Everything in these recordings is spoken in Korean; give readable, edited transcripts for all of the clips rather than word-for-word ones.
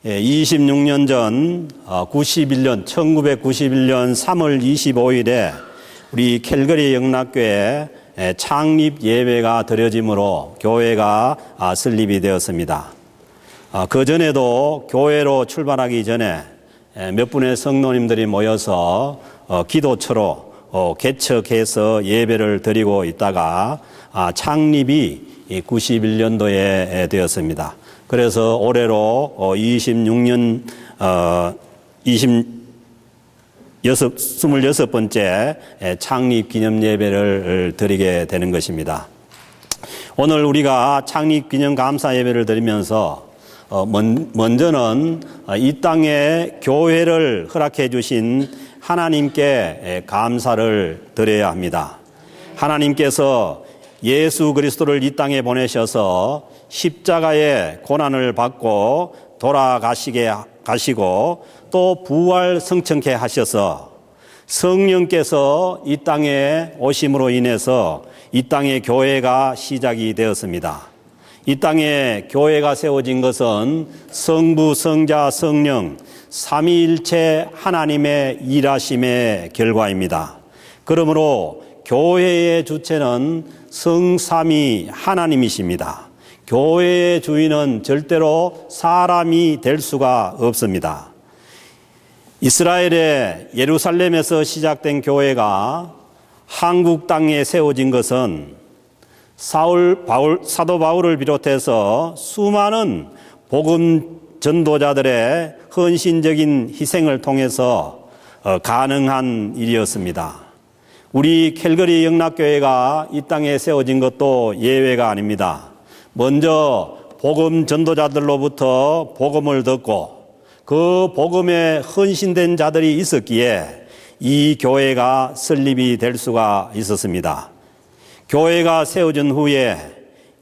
26년 전 1991년 3월 25일에 우리 캘거리 영락교회 창립 예배가 드려짐으로 교회가 설립이 되었습니다. 그 전에도 교회로 출발하기 전에 몇 분의 성도님들이 모여서 기도처로 개척해서 예배를 드리고 있다가 창립이 91년도에 되었습니다. 그래서 올해로 26번째 창립 기념 예배를 드리게 되는 것입니다. 오늘 우리가 창립 기념 감사 예배를 드리면서 먼저는 이 땅에 교회를 허락해 주신 하나님께 감사를 드려야 합니다. 하나님께서 예수 그리스도를 이 땅에 보내셔서 십자가의 고난을 받고 가시고 또 부활 성천케 하셔서 성령께서 이 땅에 오심으로 인해서 이 땅에 교회가 시작이 되었습니다. 이 땅에 교회가 세워진 것은 성부, 성자, 성령 삼위일체 하나님의 일하심의 결과입니다. 그러므로 교회의 주체는 성삼위 하나님이십니다. 교회의 주인은 절대로 사람이 될 수가 없습니다. 이스라엘의 예루살렘에서 시작된 교회가 한국 땅에 세워진 것은 사도 바울을 비롯해서 수많은 복음 전도자들의 헌신적인 희생을 통해서 가능한 일이었습니다. 우리 캘거리 영락교회가 이 땅에 세워진 것도 예외가 아닙니다. 먼저 복음 전도자들로부터 복음을 듣고 그 복음에 헌신된 자들이 있었기에 이 교회가 설립이 될 수가 있었습니다. 교회가 세워진 후에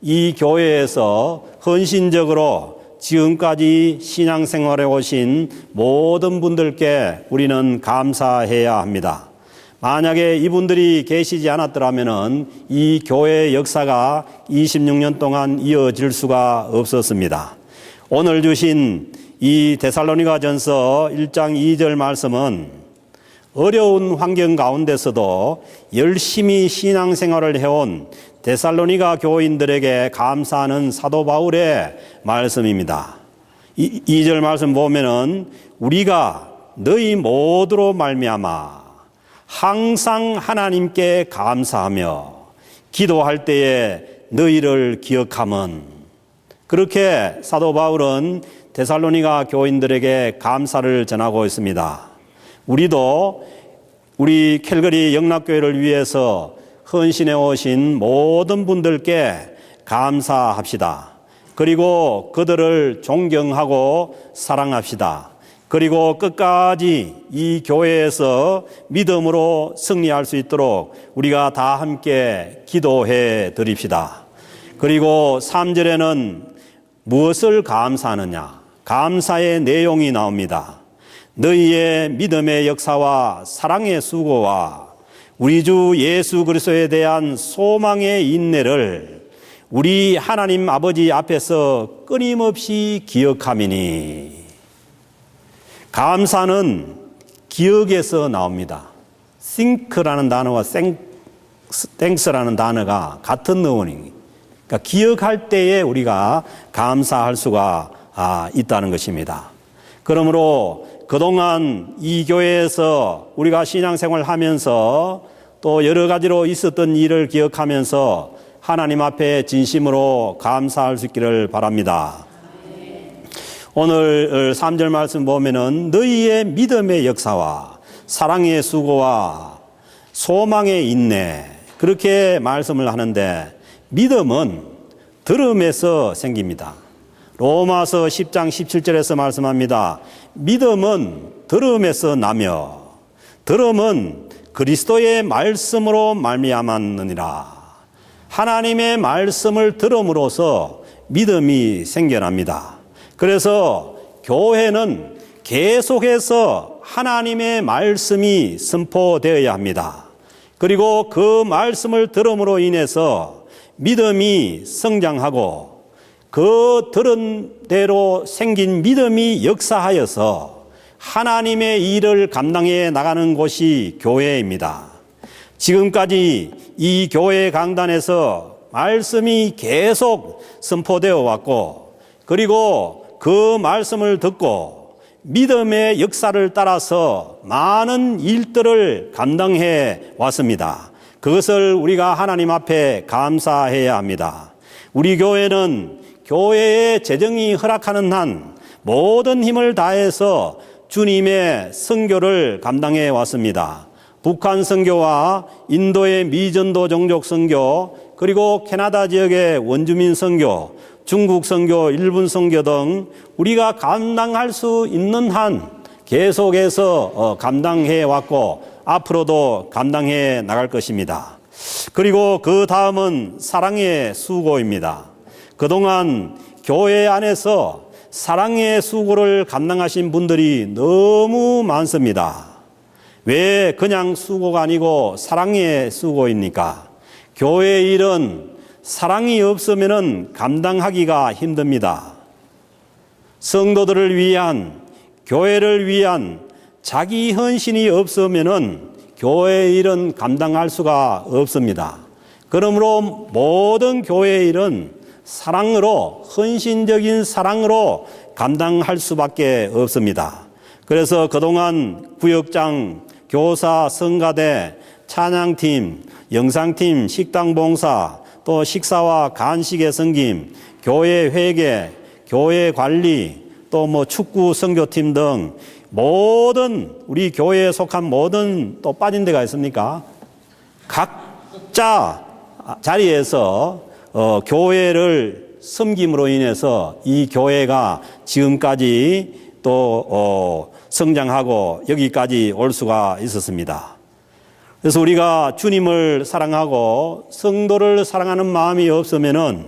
이 교회에서 헌신적으로 지금까지 신앙생활에 오신 모든 분들께 우리는 감사해야 합니다. 만약에 이분들이 계시지 않았더라면 이 교회의 역사가 26년 동안 이어질 수가 없었습니다. 오늘 주신 이 데살로니가전서 1장 2절 말씀은 어려운 환경 가운데서도 열심히 신앙생활을 해온 데살로니가 교인들에게 감사하는 사도 바울의 말씀입니다. 2절 말씀 보면은 우리가 너희 모두로 말미암아 항상 하나님께 감사하며 기도할 때에 너희를 기억함은, 그렇게 사도 바울은 데살로니가 교인들에게 감사를 전하고 있습니다. 우리도 우리 캘거리 영락교회를 위해서 헌신해 오신 모든 분들께 감사합시다. 그리고 그들을 존경하고 사랑합시다. 그리고 끝까지 이 교회에서 믿음으로 승리할 수 있도록 우리가 다 함께 기도해 드립시다. 그리고 3절에는 무엇을 감사하느냐? 감사의 내용이 나옵니다. 너희의 믿음의 역사와 사랑의 수고와 우리 주 예수 그리스도에 대한 소망의 인내를 우리 하나님 아버지 앞에서 끊임없이 기억함이니. 감사는 기억에서 나옵니다. think라는 단어와 thanks라는 단어가 같은 어원입니다. 그러니까 기억할 때에 우리가 감사할 수가 있다는 것입니다. 그러므로 그동안 이 교회에서 우리가 신앙생활을 하면서 또 여러 가지로 있었던 일을 기억하면서 하나님 앞에 진심으로 감사할 수 있기를 바랍니다. 오늘 3절 말씀 보면은 너희의 믿음의 역사와 사랑의 수고와 소망의 인내, 그렇게 말씀을 하는데 믿음은 들음에서 생깁니다. 로마서 10장 17절에서 말씀합니다. 믿음은 들음에서 나며 들음은 그리스도의 말씀으로 말미암았느니라. 하나님의 말씀을 들음으로써 믿음이 생겨납니다. 그래서 교회는 계속해서 하나님의 말씀이 선포되어야 합니다. 그리고 그 말씀을 들음으로 인해서 믿음이 성장하고 그 들은 대로 생긴 믿음이 역사하여서 하나님의 일을 감당해 나가는 곳이 교회입니다. 지금까지 이 교회 강단에서 말씀이 계속 선포되어 왔고, 그리고 그 말씀을 듣고 믿음의 역사를 따라서 많은 일들을 감당해 왔습니다. 그것을 우리가 하나님 앞에 감사해야 합니다. 우리 교회는 교회의 재정이 허락하는 한 모든 힘을 다해서 주님의 선교를 감당해 왔습니다. 북한 선교와 인도의 미전도 종족 선교, 그리고 캐나다 지역의 원주민 선교, 중국 선교, 일본 선교 등 우리가 감당할 수 있는 한 계속해서 감당해 왔고 앞으로도 감당해 나갈 것입니다. 그리고 그 다음은 사랑의 수고입니다. 그동안 교회 안에서 사랑의 수고를 감당하신 분들이 너무 많습니다. 왜 그냥 수고가 아니고 사랑의 수고입니까? 교회 일은 사랑이 없으면 감당하기가 힘듭니다. 성도들을 위한, 교회를 위한 자기 헌신이 없으면 교회 일은 감당할 수가 없습니다. 그러므로 모든 교회 일은 사랑으로, 헌신적인 사랑으로 감당할 수밖에 없습니다. 그래서 그동안 구역장, 교사, 성가대, 찬양팀, 영상팀, 식당봉사, 또 식사와 간식의 섬김, 교회 회계, 교회 관리, 또 축구 선교팀 등 모든 우리 교회에 속한 모든 또 빠진 데가 있습니까? 각자 자리에서 교회를 섬김으로 인해서 이 교회가 지금까지 또 성장하고 여기까지 올 수가 있었습니다. 그래서 우리가 주님을 사랑하고 성도를 사랑하는 마음이 없으면은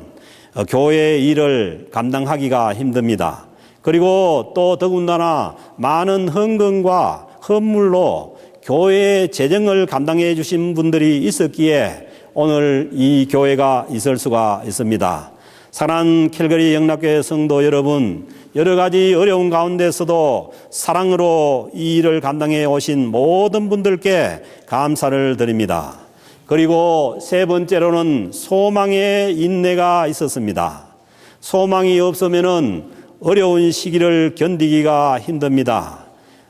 교회의 일을 감당하기가 힘듭니다. 그리고 또 더군다나 많은 헌금과 헌물로 교회의 재정을 감당해 주신 분들이 있었기에 오늘 이 교회가 있을 수가 있습니다. 사랑하는 캘거리 영락교회 성도 여러분, 여러 가지 어려운 가운데서도 사랑으로 이 일을 감당해 오신 모든 분들께 감사를 드립니다. 그리고 세 번째로는 소망의 인내가 있었습니다. 소망이 없으면은 어려운 시기를 견디기가 힘듭니다.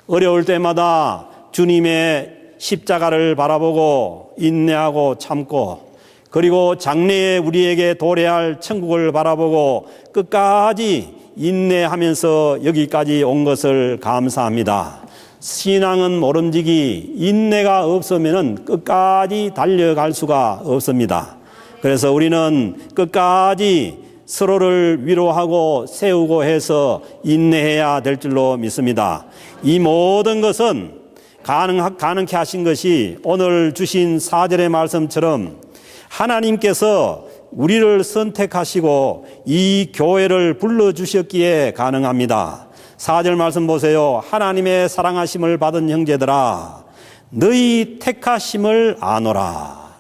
어려울 때마다 주님의 십자가를 바라보고 인내하고 참고, 그리고 장래에 우리에게 도래할 천국을 바라보고 끝까지 인내하면서 여기까지 온 것을 감사합니다. 신앙은 모름지기, 인내가 없으면 끝까지 달려갈 수가 없습니다. 그래서 우리는 끝까지 서로를 위로하고 세우고 해서 인내해야 될 줄로 믿습니다. 이 모든 것은 가능케 하신 것이 오늘 주신 4절의 말씀처럼 하나님께서 우리를 선택하시고 이 교회를 불러주셨기에 가능합니다. 4절 말씀 보세요. 하나님의 사랑하심을 받은 형제들아, 너희 택하심을 아노라.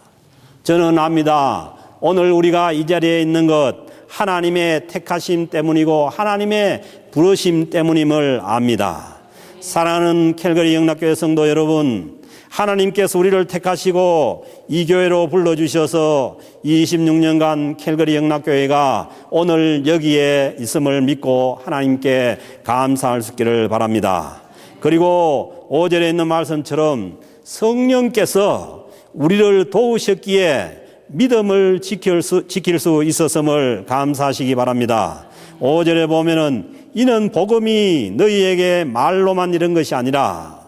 저는 압니다. 오늘 우리가 이 자리에 있는 것 하나님의 택하심 때문이고 하나님의 부르심 때문임을 압니다. 사랑하는 캘거리 영락교회 성도 여러분, 하나님께서 우리를 택하시고 이 교회로 불러주셔서 26년간 캘거리 영락교회가 오늘 여기에 있음을 믿고 하나님께 감사할 수 있기를 바랍니다. 그리고 5절에 있는 말씀처럼 성령께서 우리를 도우셨기에 믿음을 지킬 수 있었음을 감사하시기 바랍니다. 5절에 보면은 이는 복음이 너희에게 말로만 이른 것이 아니라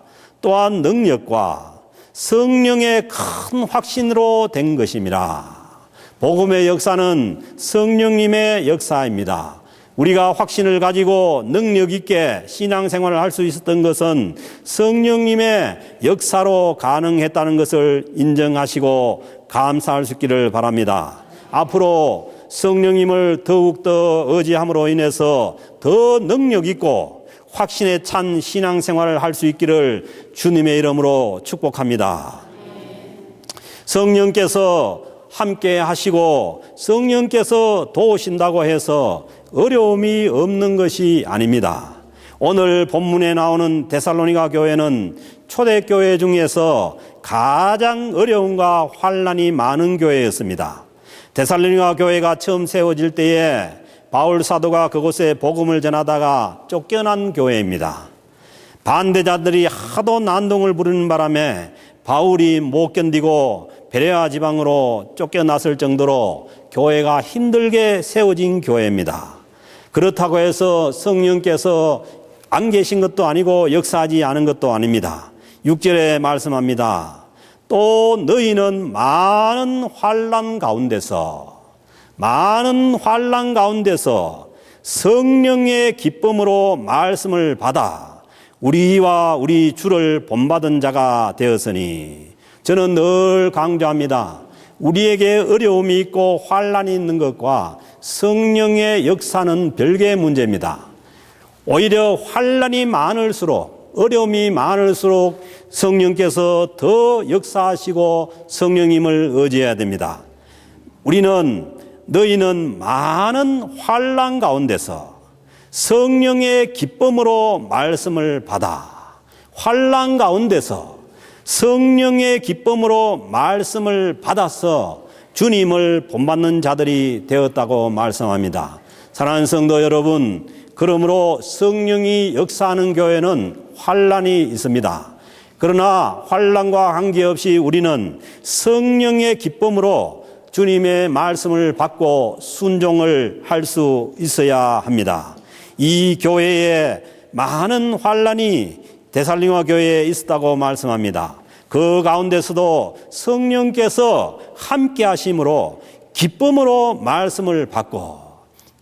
또한 능력과 성령의 큰 확신으로 된 것임이라. 복음의 역사는 성령님의 역사입니다. 우리가 확신을 가지고 능력 있게 신앙생활을 할 수 있었던 것은 성령님의 역사로 가능했다는 것을 인정하시고 감사할 수 있기를 바랍니다. 앞으로 성령님을 더욱더 의지함으로 인해서 더 능력 있고 확신에 찬 신앙생활을 할 수 있기를 주님의 이름으로 축복합니다. 성령께서 함께 하시고 성령께서 도우신다고 해서 어려움이 없는 것이 아닙니다. 오늘 본문에 나오는 데살로니가 교회는 초대교회 중에서 가장 어려움과 환난이 많은 교회였습니다. 데살로니가 교회가 처음 세워질 때에 바울 사도가 그곳에 복음을 전하다가 쫓겨난 교회입니다. 반대자들이 하도 난동을 부르는 바람에 바울이 못 견디고 베레아 지방으로 쫓겨났을 정도로 교회가 힘들게 세워진 교회입니다. 그렇다고 해서 성령께서 안 계신 것도 아니고 역사하지 않은 것도 아닙니다. 6절에 말씀합니다. 또 너희는 많은 환난 가운데서 성령의 기쁨으로 말씀을 받아 우리와 우리 주를 본받은 자가 되었으니. 저는 늘 강조합니다. 우리에게 어려움이 있고 환난이 있는 것과 성령의 역사는 별개의 문제입니다. 오히려 환난이 많을수록, 어려움이 많을수록 성령께서 더 역사하시고 성령님을 의지해야 됩니다. 너희는 많은 환난 가운데서 성령의 기쁨으로 말씀을 받아. 환난 가운데서 성령의 기쁨으로 말씀을 받아서 주님을 본받는 자들이 되었다고 말씀합니다. 사랑하는 성도 여러분, 그러므로 성령이 역사하는 교회는 환난이 있습니다. 그러나 환난과 관계없이 우리는 성령의 기쁨으로 주님의 말씀을 받고 순종을 할 수 있어야 합니다. 이 교회에 많은 환난이 데살로니가 교회에 있었다고 말씀합니다. 그 가운데서도 성령께서 함께 하심으로 기쁨으로 말씀을 받고,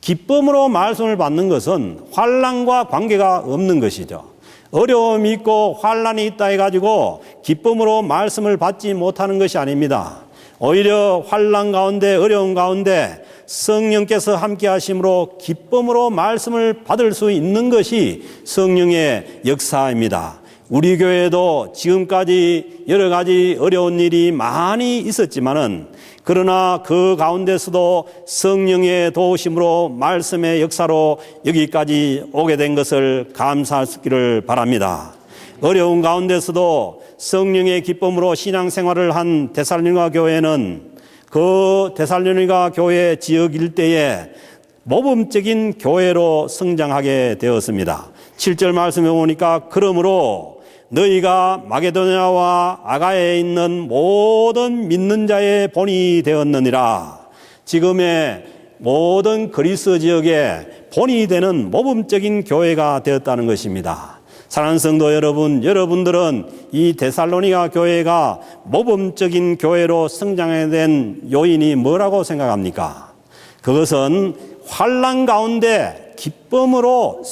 기쁨으로 말씀을 받는 것은 환난과 관계가 없는 것이죠. 어려움이 있고 환난이 있다 해가지고 기쁨으로 말씀을 받지 못하는 것이 아닙니다. 오히려 환난 가운데, 어려움 가운데 성령께서 함께 하심으로 기쁨으로 말씀을 받을 수 있는 것이 성령의 역사입니다. 우리 교회도 지금까지 여러 가지 어려운 일이 많이 있었지만은, 그러나 그 가운데서도 성령의 도우심으로 말씀의 역사로 여기까지 오게 된 것을 감사할 수 있기를 바랍니다. 어려운 가운데서도 성령의 기쁨으로 신앙생활을 한 데살로니가 교회는 그 데살로니가 교회 지역 일대에 모범적인 교회로 성장하게 되었습니다. 7절 말씀에 보니까 그러므로 너희가 마게도냐와 아가야에 있는 모든 믿는 자의 본이 되었느니라. 지금의 모든 그리스 지역의 본이 되는 모범적인 교회가 되었다는 것입니다. 사랑하는 성도 여러분, 여러분들은 이 데살로니가 교회가 모범적인 교회로 성장하게 된 요인이 뭐라고 생각합니까? 그것은 환난 가운데 기쁨으로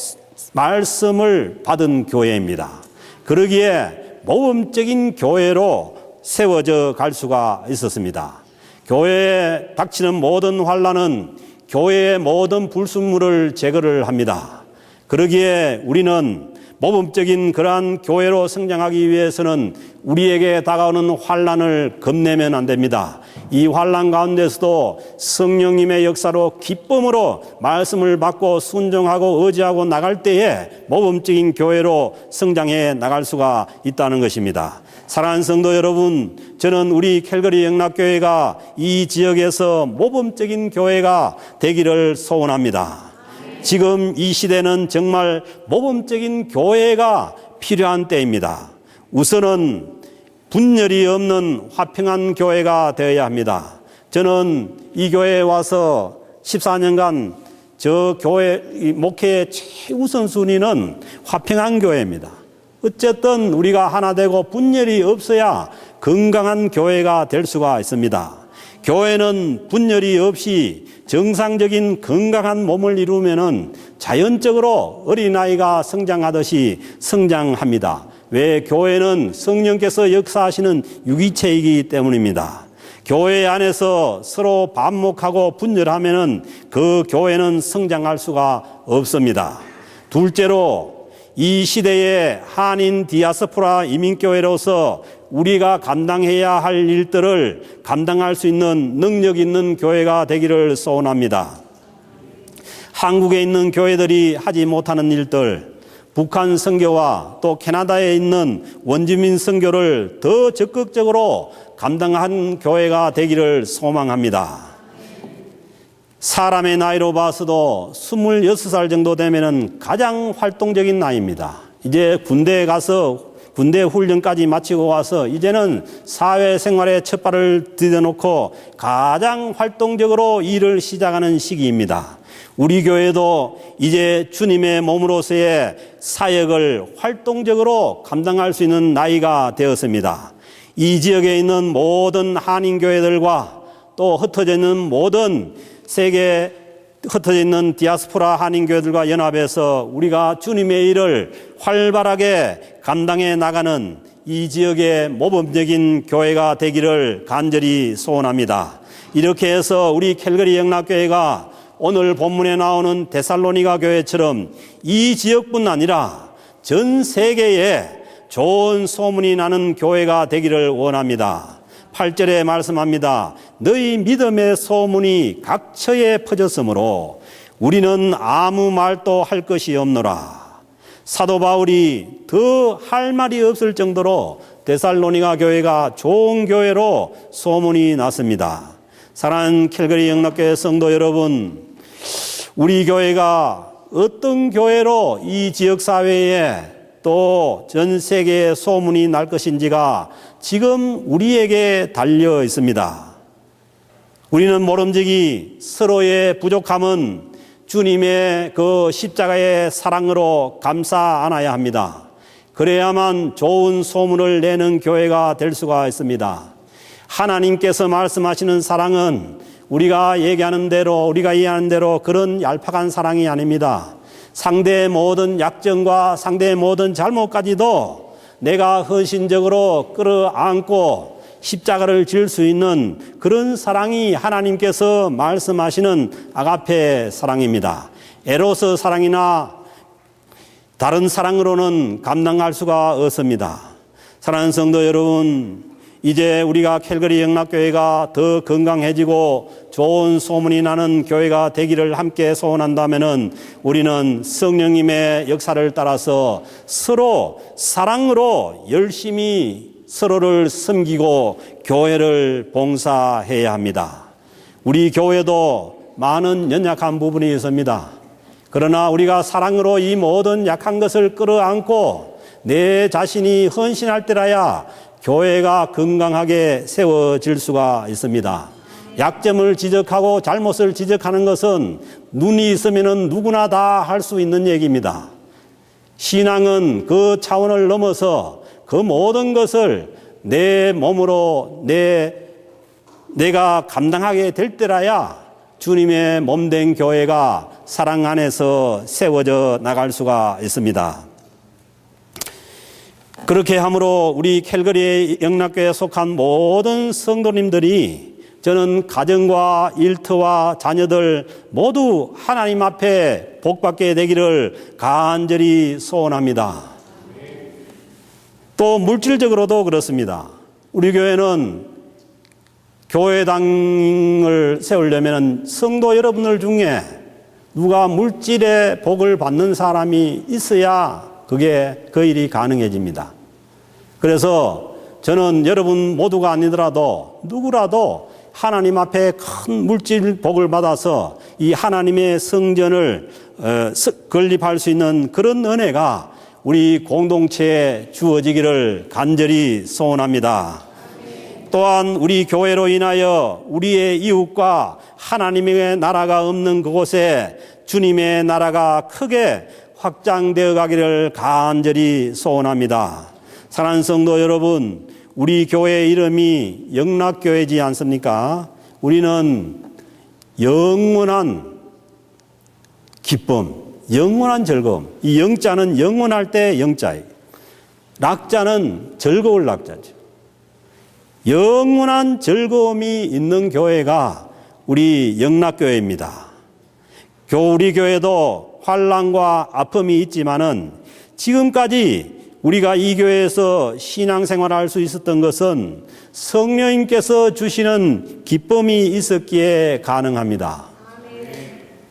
말씀을 받은 교회입니다. 그러기에 모범적인 교회로 세워져 갈 수가 있었습니다. 교회에 닥치는 모든 환난은 교회의 모든 불순물을 제거를 합니다. 그러기에 우리는 모범적인 그러한 교회로 성장하기 위해서는 우리에게 다가오는 환난을 겁내면 안 됩니다. 이 환난 가운데서도 성령님의 역사로 기쁨으로 말씀을 받고 순종하고 의지하고 나갈 때에 모범적인 교회로 성장해 나갈 수가 있다는 것입니다. 사랑하는 성도 여러분, 저는 우리 캘거리 영락교회가 이 지역에서 모범적인 교회가 되기를 소원합니다. 지금 이 시대는 정말 모범적인 교회가 필요한 때입니다. 우선은 분열이 없는 화평한 교회가 되어야 합니다. 저는 이 교회에 와서 14년간 저 교회 목회의 최우선 순위는 화평한 교회입니다. 어쨌든 우리가 하나 되고 분열이 없어야 건강한 교회가 될 수가 있습니다. 교회는 분열이 없이 정상적인 건강한 몸을 이루면은 자연적으로 어린아이가 성장하듯이 성장합니다. 왜? 교회는 성령께서 역사하시는 유기체이기 때문입니다. 교회 안에서 서로 반목하고 분열하면은 그 교회는 성장할 수가 없습니다. 둘째로 이 시대의 한인 디아스포라 이민교회로서 우리가 감당해야 할 일들을 감당할 수 있는 능력 있는 교회가 되기를 소원합니다. 한국에 있는 교회들이 하지 못하는 일들, 북한 선교와 또 캐나다에 있는 원주민 선교를 더 적극적으로 감당한 교회가 되기를 소망합니다. 사람의 나이로 봐서도 26살 정도 되면은 가장 활동적인 나이입니다. 이제 군대에 가서 군대 훈련까지 마치고 와서 이제는 사회생활에 첫 발을 디뎌놓고 가장 활동적으로 일을 시작하는 시기입니다. 우리 교회도 이제 주님의 몸으로서의 사역을 활동적으로 감당할 수 있는 나이가 되었습니다. 이 지역에 있는 모든 한인교회들과 또 흩어져 있는 모든 세계 흩어져 있는 디아스포라 한인교회들과 연합해서 우리가 주님의 일을 활발하게 감당해 나가는 이 지역의 모범적인 교회가 되기를 간절히 소원합니다. 이렇게 해서 우리 캘거리 영락교회가 오늘 본문에 나오는 데살로니가 교회처럼 이 지역뿐 아니라 전 세계에 좋은 소문이 나는 교회가 되기를 원합니다. 8절에 말씀합니다. 너희 믿음의 소문이 각처에 퍼졌으므로 우리는 아무 말도 할 것이 없노라. 사도 바울이 더 할 말이 없을 정도로 데살로니가 교회가 좋은 교회로 소문이 났습니다. 사랑하는 캘거리 영락교회 성도 여러분, 우리 교회가 어떤 교회로 이 지역사회에 또 전 세계에 소문이 날 것인지가 지금 우리에게 달려 있습니다. 우리는 모름지기 서로의 부족함은 주님의 그 십자가의 사랑으로 감싸 안아야 합니다. 그래야만 좋은 소문을 내는 교회가 될 수가 있습니다. 하나님께서 말씀하시는 사랑은 우리가 얘기하는 대로, 우리가 이해하는 대로 그런 얄팍한 사랑이 아닙니다. 상대의 모든 약점과 상대의 모든 잘못까지도 내가 헌신적으로 끌어안고 십자가를 질 수 있는 그런 사랑이 하나님께서 말씀하시는 아가페 사랑입니다. 에로스 사랑이나 다른 사랑으로는 감당할 수가 없습니다. 사랑하는 성도 여러분, 이제 우리가 캘거리 영락교회가 더 건강해지고 좋은 소문이 나는 교회가 되기를 함께 소원한다면은 우리는 성령님의 역사를 따라서 서로 사랑으로 열심히 서로를 섬기고 교회를 봉사해야 합니다. 우리 교회도 많은 연약한 부분이 있습니다. 그러나 우리가 사랑으로 이 모든 약한 것을 끌어안고 내 자신이 헌신할 때라야 교회가 건강하게 세워질 수가 있습니다. 약점을 지적하고 잘못을 지적하는 것은 눈이 있으면 누구나 다 할 수 있는 얘기입니다. 신앙은 그 차원을 넘어서 그 모든 것을 내 몸으로 내가 감당하게 될 때라야 주님의 몸된 교회가 사랑 안에서 세워져 나갈 수가 있습니다. 그렇게 함으로 우리 캘거리 영락교회에 속한 모든 성도님들이 저는 가정과 일터와 자녀들 모두 하나님 앞에 복받게 되기를 간절히 소원합니다. 또 물질적으로도 그렇습니다. 우리 교회는 교회당을 세우려면 성도 여러분들 중에 누가 물질의 복을 받는 사람이 있어야 그게 그 일이 가능해집니다. 그래서 저는 여러분 모두가 아니더라도 누구라도 하나님 앞에 큰 물질 복을 받아서 이 하나님의 성전을 건립할 수 있는 그런 은혜가 우리 공동체에 주어지기를 간절히 소원합니다. 또한 우리 교회로 인하여 우리의 이웃과 하나님의 나라가 없는 그곳에 주님의 나라가 크게 확장되어 가기를 간절히 소원합니다. 사랑하는 성도 여러분, 우리 교회 이름이 영락교회지 않습니까? 우리는 영원한 기쁨, 영원한 즐거움. 이 영자는 영원할 때 영자예요. 낙자는 즐거울 낙자죠. 영원한 즐거움이 있는 교회가 우리 영락교회입니다. 우리 교회도 환난과 아픔이 있지만은 지금까지 우리가 이 교회에서 신앙생활을 할 수 있었던 것은 성령님께서 주시는 기쁨이 있었기에 가능합니다.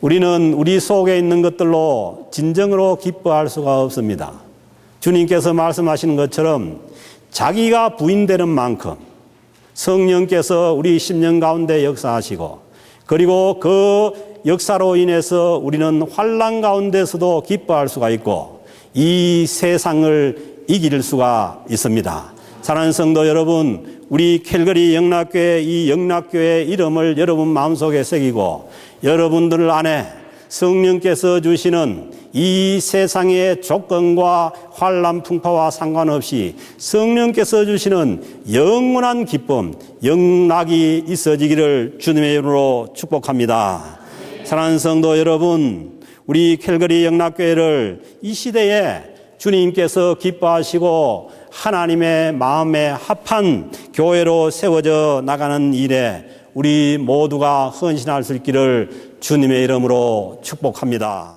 우리는 우리 속에 있는 것들로 진정으로 기뻐할 수가 없습니다. 주님께서 말씀하시는 것처럼 자기가 부인되는 만큼 성령께서 우리 심령 가운데 역사하시고, 그리고 그 역사로 인해서 우리는 환난 가운데서도 기뻐할 수가 있고 이 세상을 이길 수가 있습니다. 사랑하는 성도 여러분, 우리 캘거리 영락교회, 이 영락교회 이름을 여러분 마음속에 새기고 여러분들 안에 성령께서 주시는 이 세상의 조건과 환난 풍파와 상관없이 성령께서 주시는 영원한 기쁨, 영락이 있어지기를 주님의 이름으로 축복합니다. 사랑하는 성도 여러분, 우리 캘거리 영락교회를 이 시대에 주님께서 기뻐하시고 하나님의 마음에 합한 교회로 세워져 나가는 일에 우리 모두가 헌신할 수 있기를 주님의 이름으로 축복합니다.